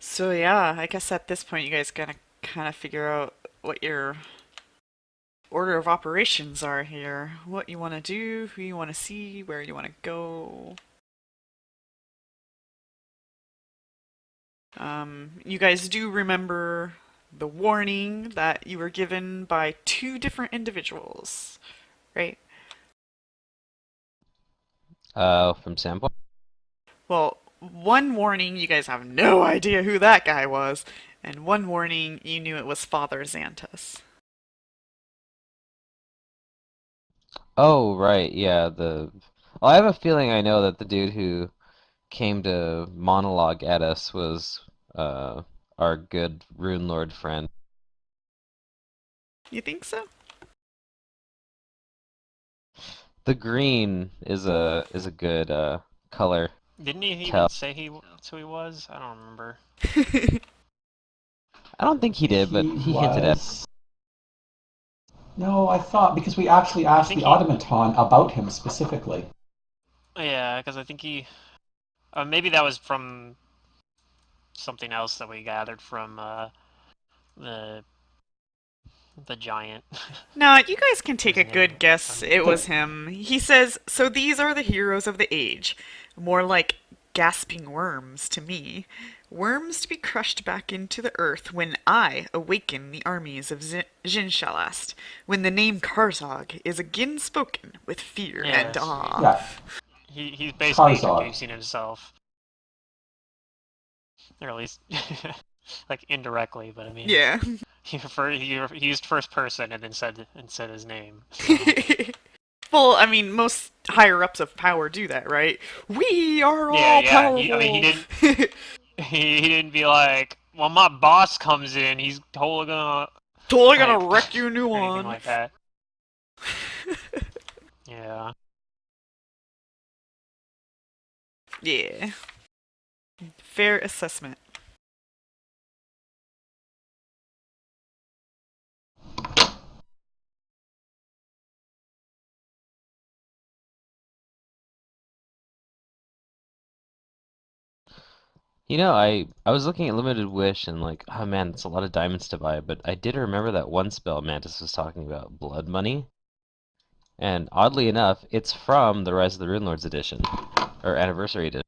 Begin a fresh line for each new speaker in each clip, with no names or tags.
So yeah, I guess at this point you guys gotta kind of figure out what your order of operations are here. What you want to do, who you want to see, where you want to go. You guys do remember the warning that you were given by two different individuals, right?
From Sandpoint?
Well, one warning you guys have no idea who that guy was, and one warning you knew it was Father Xantus.
Oh, right, yeah, Well, I have a feeling I know that the dude who came to monologue at us was, uh, our good Runelord friend.
You think so?
The green is a good, color
Didn't he even
tell.
say that's who he was? I don't remember.
I don't think he did, but
He
he hinted at.
was. No, I thought because we actually
I
asked
think
the
he.
automaton about him specifically.
Yeah, because I think he. Maybe that was from something else that we gathered from the the giant.
No, you guys can take
Whose
a
name?
good guess. It was him. He says, "So these are the heroes of the age. More like gasping worms to me. Worms to be crushed back into the earth when I awaken the armies of Jinshalast. When the name Karzog is again spoken with fear
Yeah,
and awe."
Yeah,
he's basically
Karzog.
introducing himself, or at least like indirectly. But I mean,
Yeah.
he used first person and then said his name. So
Well, I mean, most higher ups of power do that, right? We are
yeah,
all
yeah. I mean, he
powerful.
didn't. He didn't be like, well, my boss comes in, he's totally gonna
Totally gonna
like
wreck you a new
or anything
one.
like that. Yeah.
Yeah. Fair assessment.
I was looking at Limited Wish and like, oh man, it's a lot of diamonds to buy, but I did remember that one spell Mantis was talking about, Blood Money. And oddly enough, it's from the Rise of the Runelords edition, or Anniversary edition.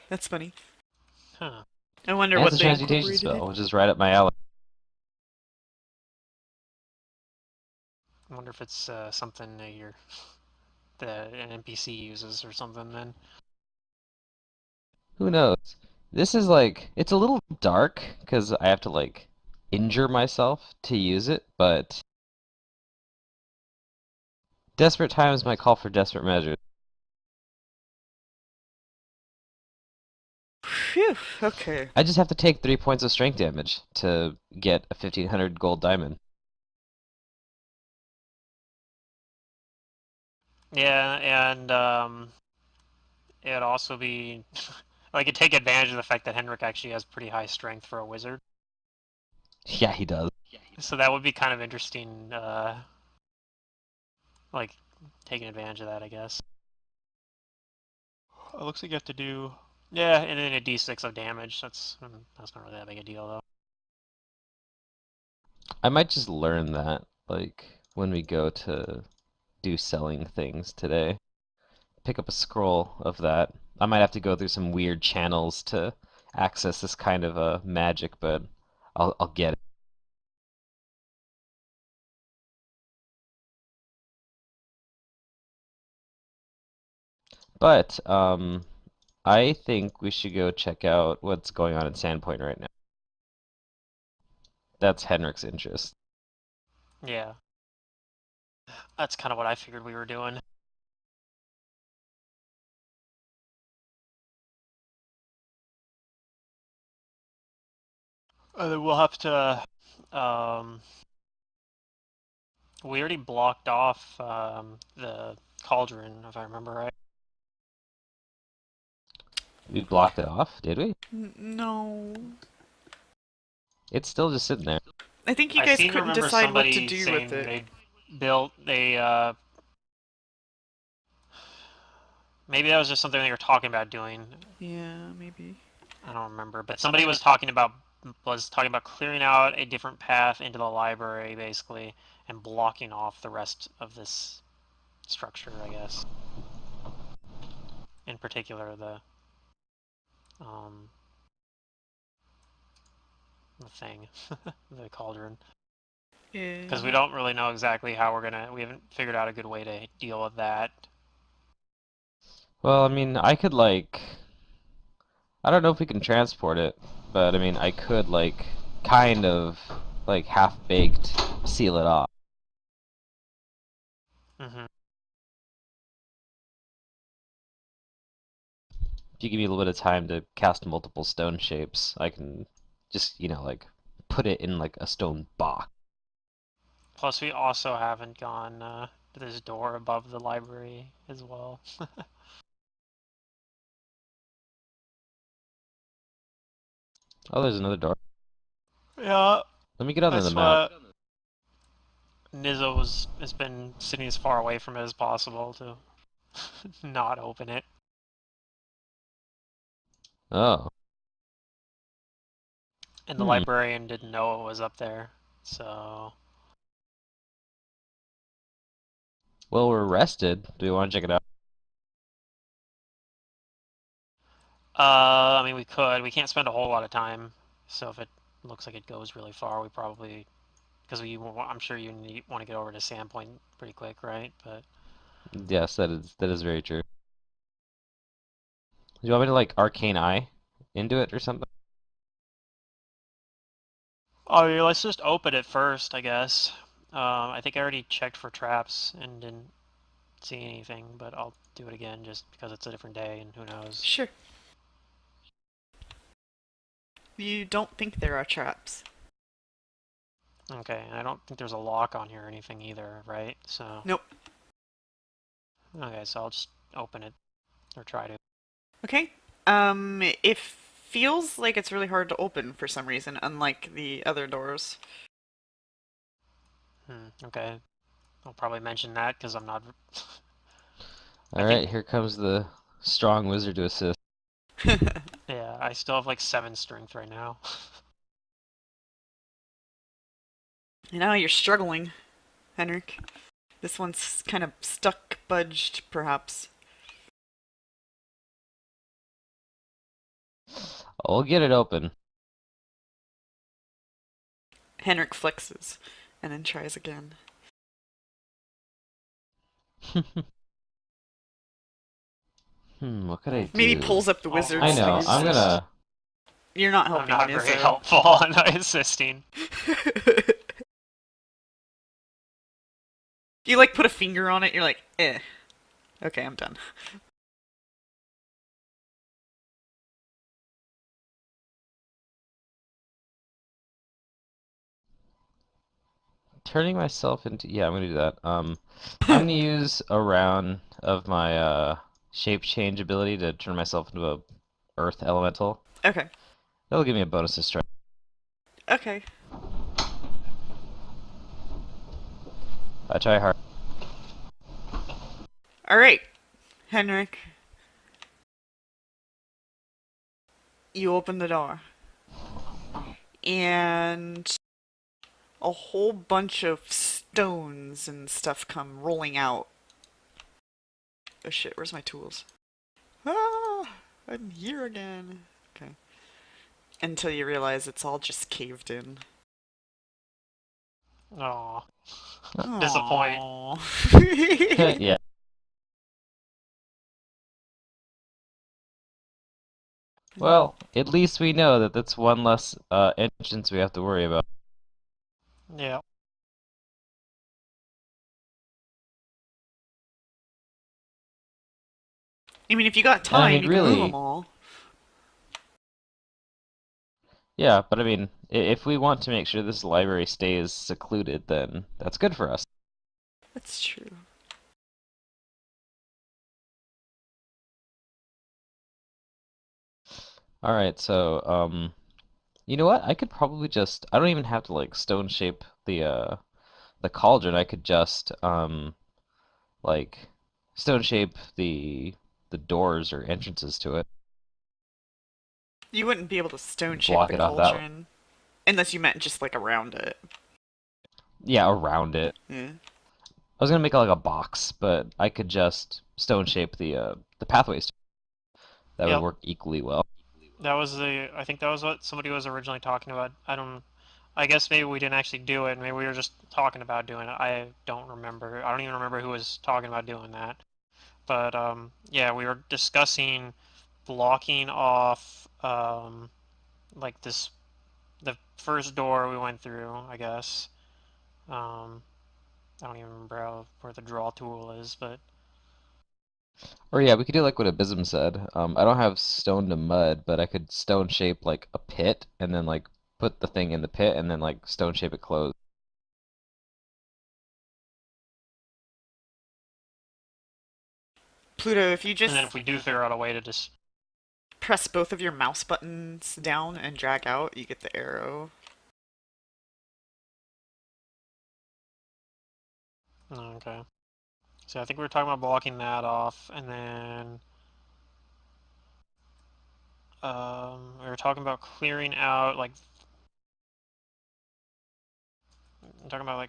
That's funny.
Huh.
I wonder
And it's
what
a
they
transmutation
incorporated
spell,
in.
which is right up my alley.
I wonder if it's something that an NPC uses or something. Then.
Who knows? This is like, it's a little dark, because I have to like injure myself to use it, but desperate times might call for desperate measures.
Phew, okay.
I just have to take 3 points of strength damage to get a 1500 gold diamond.
Yeah, and it'd also be like it'd take advantage of the fact that Henrik actually has pretty high strength for a wizard.
Yeah, he does.
So that would be kind of interesting, like taking advantage of that, I guess. It looks like you have to do yeah, and then a d6 of damage. That's not really that big a deal though.
I might just learn that, like, when we go to do selling things today. Pick up a scroll of that. I might have to go through some weird channels to access this kind of magic, but I'll get it. But I think we should go check out what's going on at Sandpoint right now. That's Henrik's interest.
Yeah, that's kind of what I figured we were doing. Then we'll have to. Um, we already blocked off the cauldron, if I remember right.
We blocked it off, did we?
No.
It's still just sitting there.
I think you
I
guys
seem to
couldn't
remember
decide what to
somebody
do with
saying
it.
they built maybe that was just something they were talking about doing.
Yeah, maybe.
I don't remember, but somebody was talking about clearing out a different path into the library, basically, and blocking off the rest of this structure, I guess. In particular, the thing, the cauldron. Because we don't really know exactly how we haven't figured out a good way to deal with that.
Well, I mean, I could like, I don't know if we can transport it, but I mean, I could like, kind of, like half-baked seal it off.
Mm-hmm.
If you give me a little bit of time to cast multiple stone shapes, I can just, like, put it in like a stone box.
Plus, we also haven't gone to this door above the library as well.
Oh, there's another door.
Yeah,
Let me get onto the
that's
map.
what Nizzo has been sitting as far away from it as possible to not open it.
Oh.
And the librarian didn't know it was up there, so...
Well, we're rested. Do we want to check it out?
I mean, we could. We can't spend a whole lot of time, so if it looks like it goes really far, we probably... Because I'm sure you want to get over to Sandpoint pretty quick, right? But
Yes, that is very true. Do you want me to like arcane eye into it or something?
oh, yeah, let's just open it first, I guess. I think I already checked for traps and didn't see anything, but I'll do it again just because it's a different day and who knows.
Sure. You don't think there are traps?
Okay, and I don't think there's a lock on here or anything either, right? So.
Nope.
Okay, so I'll just open it or try to.
Okay. It feels like it's really hard to open for some reason, unlike the other doors.
Okay. I'll probably mention that because I'm not.
Alright, here comes the strong wizard to assist.
Yeah, I still have like 7 strength right now.
You know, you're struggling, Henrik. This one's kind of stuck, budged, perhaps.
We'll get it open.
Henrik flexes, and then tries again.
What could I do?
Maybe pulls up the wizard's
I know,
sleeves.
I'm gonna...
You're not
I'm
helping,
not
Nizzo.
very helpful. I'm not assisting.
You like put a finger on it, you're like, eh. Okay, I'm done.
Turning myself into... Yeah, I'm gonna do that. I'm gonna use a round of my shape change ability to turn myself into a earth elemental.
Okay.
That'll give me a bonus to strength.
Okay.
I try hard.
Alright, Henrik. You open the door. And a whole bunch of stones and stuff come rolling out. Oh shit, where's my tools? Ah, I'm here again. Okay. Until you realize it's all just caved in.
Aw. Disappoint.
Yeah. Well, at least we know that that's one less entrance we have to worry about.
Yeah.
I mean, if you got time,
I mean,
you can move
really-
them all.
Yeah, but I mean, if we want to make sure this library stays secluded, then that's good for us.
That's true.
Alright, so, you know what? I could probably just... I don't even have to, like, stone shape the cauldron. I could just, like, stone shape the doors or entrances to it.
You wouldn't be able to stone shape
block
the
it off that.
cauldron. Unless you meant just like around it.
Yeah, around it.
Yeah.
I was gonna make it like a box, but I could just stone shape the pathways. That would
Yep.
work equally well.
That was I think that was what somebody was originally talking about. I guess maybe we didn't actually do it. Maybe we were just talking about doing it. I don't remember. I don't even remember who was talking about doing that. But yeah, we were discussing blocking off like the first door we went through, I guess. I don't even remember where the draw tool is, but
Or yeah, we could do like what Abysm said. I don't have stone to mud, but I could stone shape like a pit and then like put the thing in the pit and then like stone shape it closed.
Pluto, if you
and then
just
if we do figure out a way to just
press both of your mouse buttons down and drag out, you get the arrow.
okay. So I think we were talking about blocking that off, and then we were talking about clearing out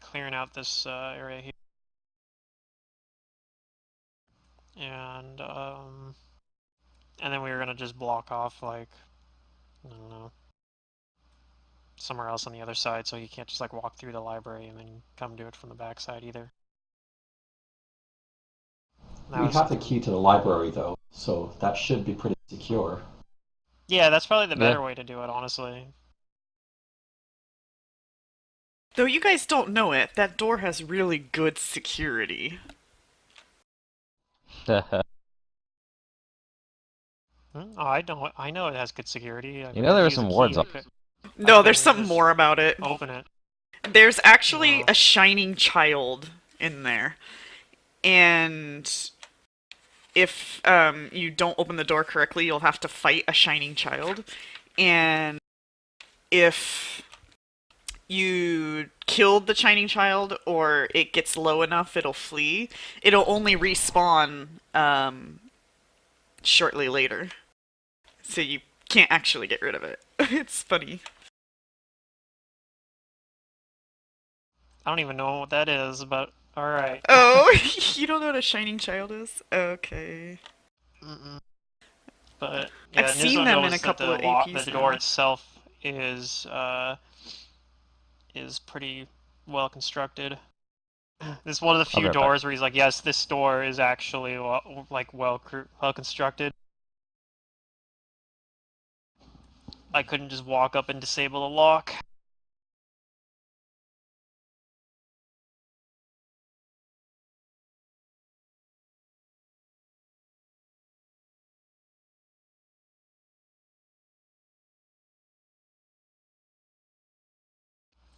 clearing out this area here, and then we were gonna just block off like I don't know somewhere else on the other side, so you can't just like walk through the library and then come do it from the back side either. That
We
was
have the
something.
key to the library, though, so that should be pretty secure.
Yeah, that's probably the
Yeah.
better way to do it, honestly.
Though you guys don't know it, that door has really good security.
Oh, I don't. I know it has good security. I
You
mean,
know
I
there are
use a
some
key
wards
to
on.
No, there's
couldn't
something
just
more about it.
open it.
There's actually
No.
a shining child in there. And if you don't open the door correctly, you'll have to fight a shining child. And if you killed the shining child or it gets low enough, it'll flee. It'll only respawn shortly later. So you can't actually get rid of it. It's funny.
I don't even know what that is, but all right.
Oh, you don't know what a shining child is? Okay.
Mm-mm. But
I've
yeah,
seen
Nizo
them in a
knows that
couple of APs
the door
now.
itself is pretty well constructed. This is one of the
I'll be
few
right back.
doors where he's like, yes, this door is actually well constructed. I couldn't just walk up and disable the lock.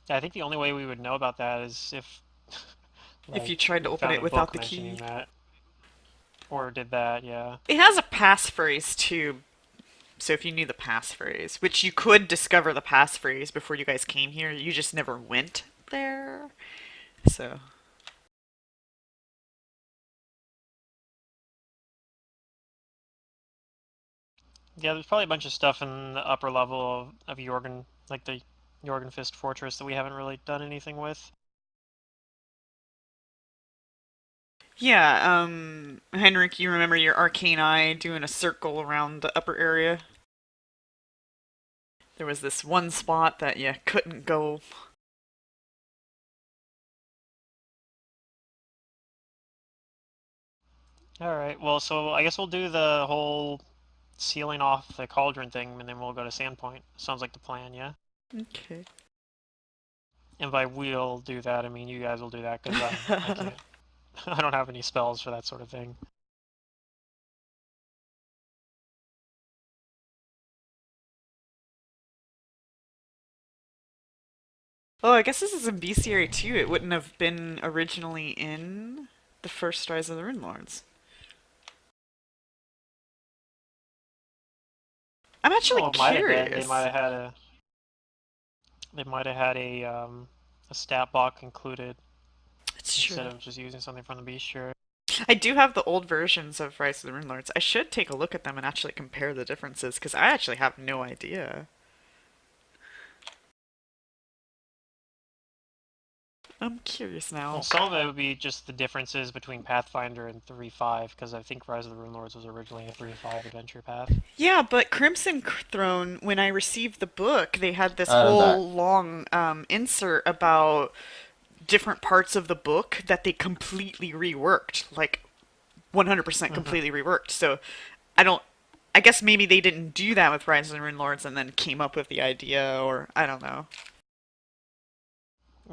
Yeah, I think the only way we would know about that is if
If you
like
tried to
we
open
found
it
a
without
book
the
mentioning
key.
that, or did that. Yeah.
It has a passphrase too. So if you knew the passphrase, which you could discover the passphrase before you guys came here, you just never went there. So
Yeah, there's probably a bunch of stuff in the upper level of Jorgen, like the Jorgen Fist Fortress, that we haven't really done anything with.
yeah, Henrik, you remember your arcane eye doing a circle around the upper area? There was this one spot that you couldn't go.
Alright, well, so I guess we'll do the whole sealing off the cauldron thing, and then we'll go to Sandpoint. Sounds like the plan, yeah?
Okay.
And by we'll do that, I mean you guys will do that, because I can't. I don't have any spells for that sort of thing.
Oh, I guess this is in bestiary too. It wouldn't have been originally in the first Rise of the Runelords. I'm actually
Oh, it might have been.
curious.
They might have had a stat block included
It's true.
instead of just using something from the bestiary.
I do have the old versions of Rise of the Runelords. I should take a look at them and actually compare the differences because I actually have no idea. I'm curious
Well,
now.
some of it would be just the differences between Pathfinder and 3.5, because I think Rise of the Runelords was originally a 3.5 adventure path.
Yeah, but Crimson Throne, when I received the book, they had this
I'm back.
whole long insert about different parts of the book that they completely reworked, like 100% completely reworked. So I don't. I guess maybe they didn't do that with Rise of the Runelords and then came up with the idea, or I don't know.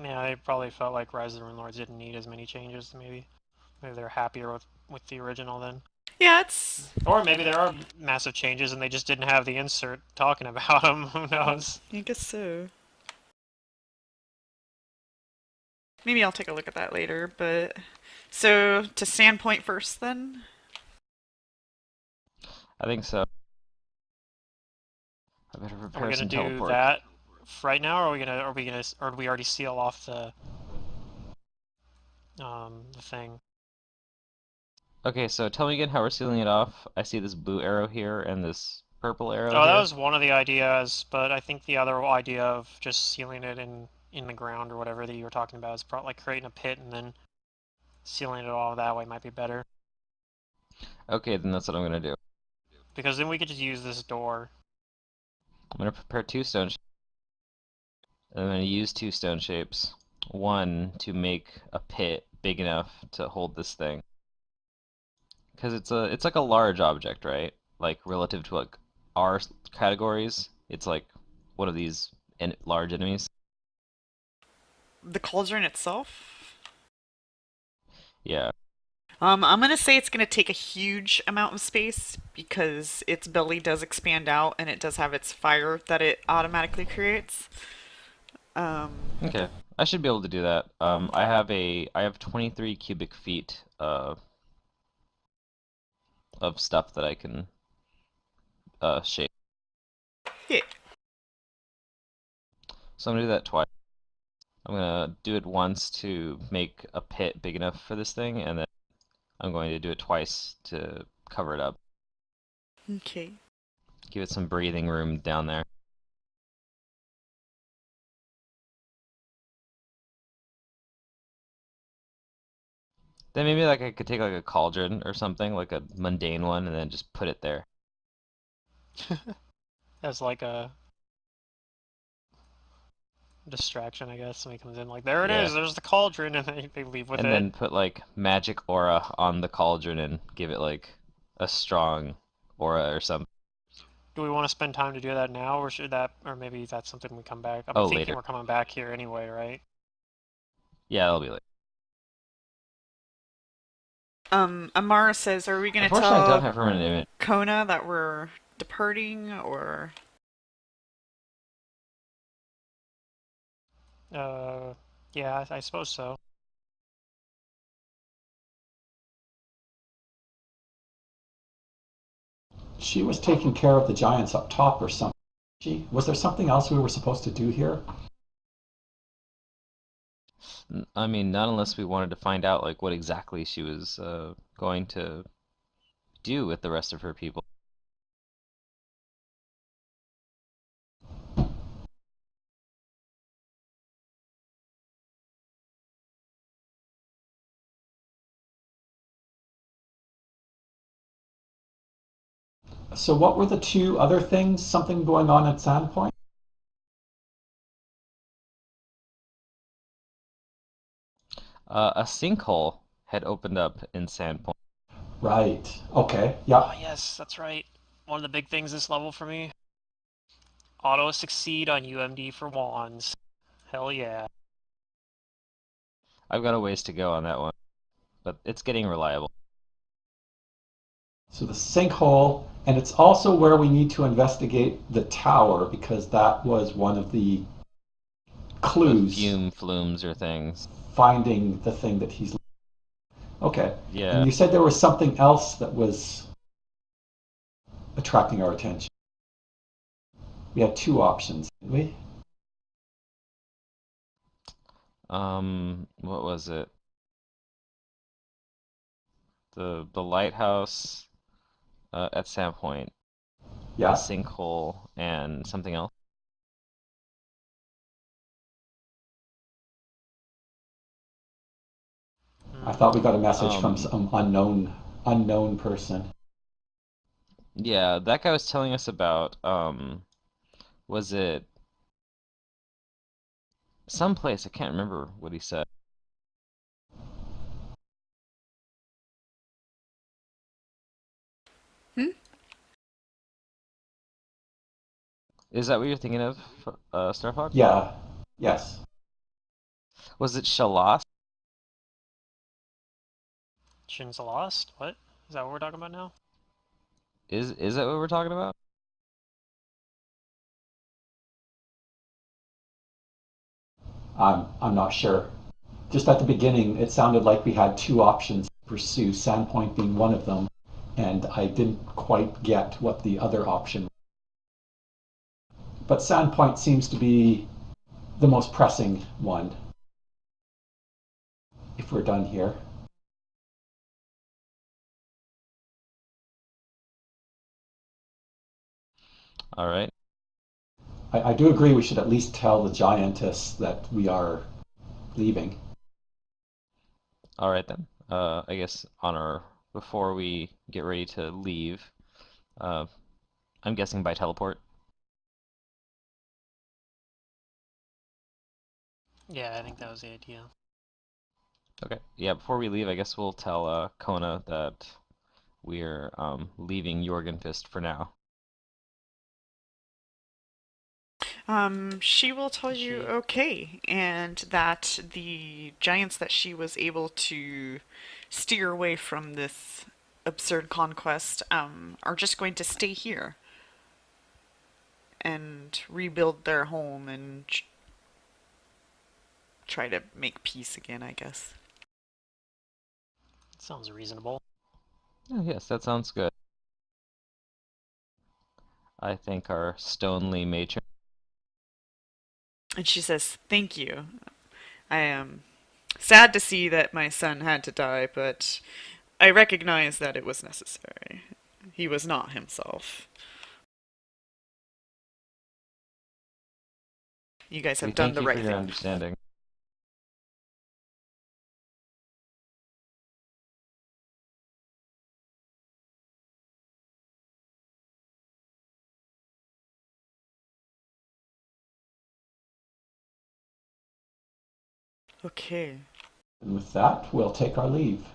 Yeah, they probably felt like Rise of the Runelords didn't need as many changes, maybe. Maybe they're happier with the original then.
Yeah, it's.
Or maybe there are massive changes and they just didn't have the insert talking about them. Who knows?
I guess so. Maybe I'll take a look at that later, but. So, to Sandpoint first then?
I think so. I better
Are
prepare
we gonna
some
do
teleport.
that right now, or or do we already seal off the thing?
Okay, so tell me again how we're sealing it off. I see this blue arrow here and this purple arrow
Oh, that
here.
was one of the ideas, but I think the other idea of just sealing it in the ground or whatever that you were talking about is probably like creating a pit and then sealing it all that way might be better.
Okay, then that's what I'm gonna do.
Because then we could just use this door.
I'm gonna prepare two stone shapes. I'm gonna use two stone shapes. One to make a pit big enough to hold this thing. Because it's like a large object, right? Like relative to like our categories, it's like one of these large enemies.
The cauldron itself?
Yeah.
I'm gonna say it's gonna take a huge amount of space because its belly does expand out and it does have its fire that it automatically creates. Um,
Okay. I should be able to do that. I have 23 cubic feet of stuff that I can shape.
yeah.
So I'm gonna do that twice. I'm gonna do it once to make a pit big enough for this thing, and then I'm going to do it twice to cover it up.
Okay.
Give it some breathing room down there. Then maybe like I could take like a cauldron or something, like a mundane one, and then just put it there.
As like a distraction, I guess. Somebody comes in like, there it
Yeah.
is, there's the cauldron, and they leave with
And
it.
then put like magic aura on the cauldron and give it like a strong aura or something.
Do we want to spend time to do that now, or or maybe that's something we come back? I'm
Oh,
thinking
later.
we're coming back here anyway, right?
Yeah, that'll be later.
Amara says, are we gonna
Unfortunately, I don't
tell
have permanent image.
Kona that we're departing, or?
Yeah, I suppose so.
She was taking care of the giants up top or something. Was there something else we were supposed to do here?
I mean, not unless we wanted to find out like what exactly she was going to do with the rest of her people.
So what were the two other things? Something going on at Sandpoint?
A sinkhole had opened up in Sandpoint.
Right. Okay.
Oh,
Yep.
yes, that's right. One of the big things this level for me. Auto succeed on UMD for wands. Hell yeah.
I've got a ways to go on that one, but it's getting reliable.
So the sinkhole, and it's also where we need to investigate the tower because that was one of the
The
clues
fume flumes or things.
finding the thing that he's. Okay.
Yeah.
And you said there was something else that was attracting our attention. We had two options, didn't we?
What was it? The lighthouse at Sandpoint, the
Yeah,
sinkhole, and something else.
I thought we got a message from
Um,
some unknown person.
yeah, that guy was telling us about was it someplace? I can't remember what he said.
Hmm?
Is that what you're thinking of, Star Fox?
Yeah, yes.
Was it Shalas?
Shin's Lost? What? Is that what we're talking about now?
Is that what we're talking about?
I'm not sure. Just at the beginning, it sounded like we had two options to pursue, Sandpoint being one of them, and I didn't quite get what the other option was. But Sandpoint seems to be the most pressing one, if we're done here.
All right.
I do agree we should at least tell the giantess that we are leaving.
All right then. I guess on our before we get ready to leave, uh, I'm guessing by teleport.
Yeah, I think that was the idea.
Okay. Yeah, before we leave, I guess we'll tell Kona that we're leaving Jorgenfist for now.
She will tell you
She.
okay, and that the giants that she was able to steer away from this absurd conquest are just going to stay here and rebuild their home and try to make peace again, I guess.
Sounds reasonable.
Oh, yes, that sounds good. I think our Stonely matron.
And she says, "Thank you. I am sad to see that my son had to die, but I recognize that it was necessary. He was not himself. You guys
We
have done
thank
the
you for
right
your
thing."
understanding.
Okay.
And with that, we'll take our leave.